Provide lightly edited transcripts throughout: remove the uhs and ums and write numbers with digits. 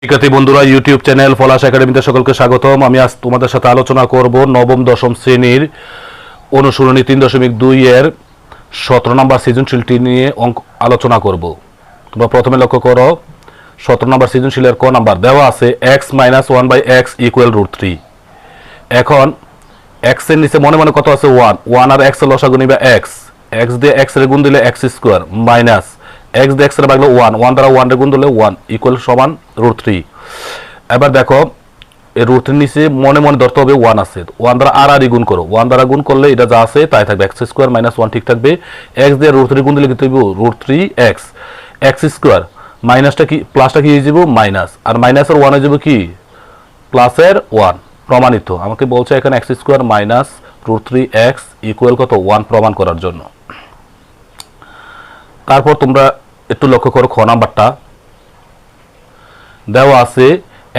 শিক্ষার্থী বন্ধুরা, YouTube channel পলাশ একাডেমিতে সকলকে স্বাগতম। আমি আজ তোমাদের সাথে আলোচনা করব নবম দশম শ্রেণীর অনুশীলনী 3.2 এর 17 নম্বর সৃজনশীলটি নিয়ে আলোচনা করব। তোমরা প্রথমে লক্ষ্য করো, 17 নম্বর সৃজনশীলের ক নাম্বার দেওয়া আছে x - 1/x = √3। এখন x এর নিচে মনে মনে কত আছে 1 আর x এর লসাগু নিবে x দিয়ে x এর গুণ দিলে x² মাইনাস x দিয়ে x এর ভাগলে 1 দ্বারা 1 এর গুণ দিলে 1 ইকুয়াল সমান √3। এবার দেখো এই √3 নিচে মনে মনে ধরতে হবে 1 আছে, 1 দ্বারা আর গুণ করো, 1 দ্বারা গুণ করলে এটা যা আছে তাই থাকবে, x² - 1 ঠিক থাকবে। x দিয়ে √3 গুণ দিলে কি হইব √3x, x² মাইনাসটা কি প্লাসটা কি হয়ে যাব মাইনাস, আর মাইনাসের 1 হয়ে যাব কি প্লাসের 1। প্রমাণিত, আমাকে বলছে এখানে x² - √3x ইকুয়াল কত 1 প্রমাণ করার জন্য। তারপর তোমরা একটু লক্ষ্য করো, খ নাম্বারটা দেওয়া আছে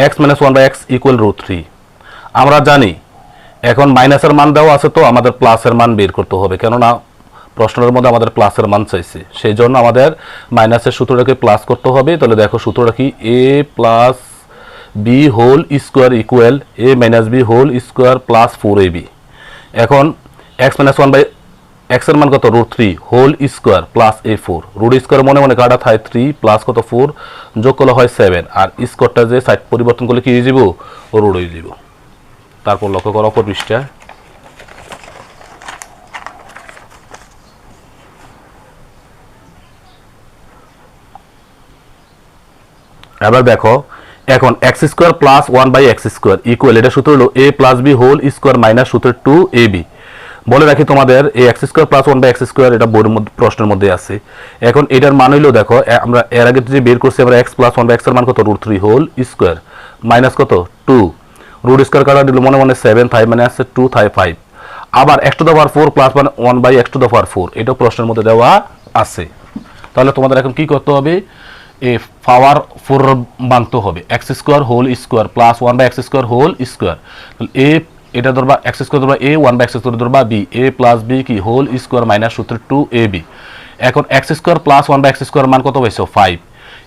x - 1/x = √3। আমরা জানি এখন মাইনাসের মান দেওয়া আছে, তো আমাদের প্লাসের মান বের করতে হবে, কেননা প্রশ্নের মধ্যে আমাদের প্লাসের মান চাইছে, সেই জন্য আমাদের মাইনাসের সূত্রটাকে প্লাস করতে হবে। তাহলে দেখো সূত্রটা কি, a + b whole square equal a - b whole square plus 4ab। এখন x - 1/x এর মান কত √3 whole square plus a4, root square মনে মনে কাটা থাকে 3 প্লাস কত 4 যোগ করলে হয় 7, আর স্কোয়ারটা যে সাইড পরিবর্তন করলে কি হয়ে যাব রুট হয়ে যাব। তারপর লক্ষ্য করো অপর পৃষ্ঠা, এবার দেখো এখন x² + 1/x² ইকুয়াল, এটা সূত্র হলো a + b whole square minus সূত্র 2ab। বলে রাখি তোমাদের এই x² + 1/x² এটা বইয়ের মধ্যে প্রশ্নের মধ্যে আছে। এখন এটার মান হইলো দেখো আমরা এর আগে যে বের করছি আমরা x + 1/x এর মান কত √3 হোল স্কোয়ার মাইনাস কত 2, রুট স্কোয়ার কাটা দিল মনে মনে 7, 5 মানে আছে 2 তাই 5, আবার x⁴ প্লাস 1/x⁴, এটা প্রশ্নের মধ্যে দেওয়া আছে। তাহলে তোমাদের এখন কি করতে হবে, এ পাওয়ার 4 মানতে হবে, x² whole square plus 1/x² whole square. তাহলে a এটা ধরবা x² ধরবা a, 1/x² ধরবা b, a + b কি হোল স্কোয়ার মাইনাস সূত্র 2ab। এখন x² + 1/x² মান কত পাইছো 5,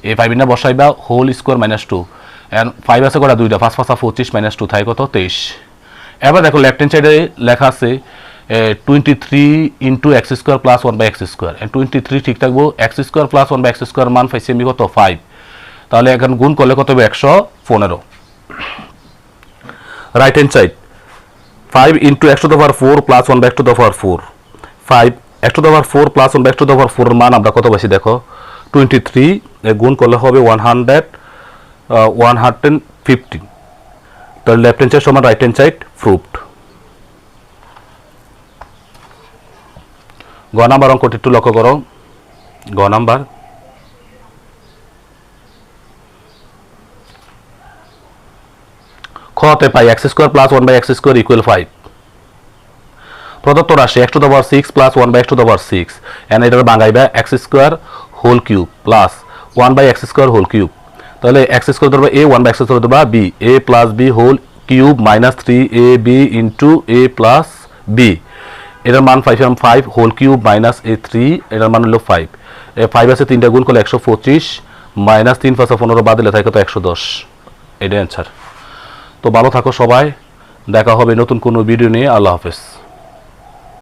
এই 5 না বসাইবা হোল স্কোয়ার মাইনাস 2, এন্ড 5 আছে কটা দুইটা, 5 5 25 মাইনাস 2 থাই কত 23। এবার দেখো লেফট হ্যান্ড সাইডে লেখা আছে 23 * x² + 1/x², এন্ড 23 ঠিক থাকবো, x² + 1/x² মান পাইছি আমি কত 5, তাহলে এখন গুণ করলে কত হবে 115। Right hand side 5 * x⁴ + 1/x⁴, 5 x⁴ + 1/x⁴ এর মান আমরা কত পাইছি দেখো 23, গুণ করলে হবে 115। তাহলে লেফট হ্যান্ড সাইড সমান রাইট হ্যান্ড সাইড প্রুভড। গ নাম্বার অঙ্কটি একটু লক্ষ্য করো, গ নাম্বার খতে পাই x² + 1/x² = 5। প্রদত্ত রাশি x⁴ + 1/x⁴, এন্ড এটার ভাঙাইবা x² whole cube plus 1/x² whole cube. তাহলে x² ধরবা a, 1/x² ধরবা b, a + b whole cube minus 3ab * a + b, এটার মান পাইছিলাম 5 হোল কিউব মাইনাস a 3, এটার মান হলো 5, 5 আছে 3টা গুণ করলে 125 মাইনাস 3 5 15 বাদ দিলে থাকে তো 110, এটাই অ্যান্সার। তো ভালো থাকো সবাই, দেখা হবে নতুন কোনো ভিডিও নিয়ে, আল্লাহ হাফেজ।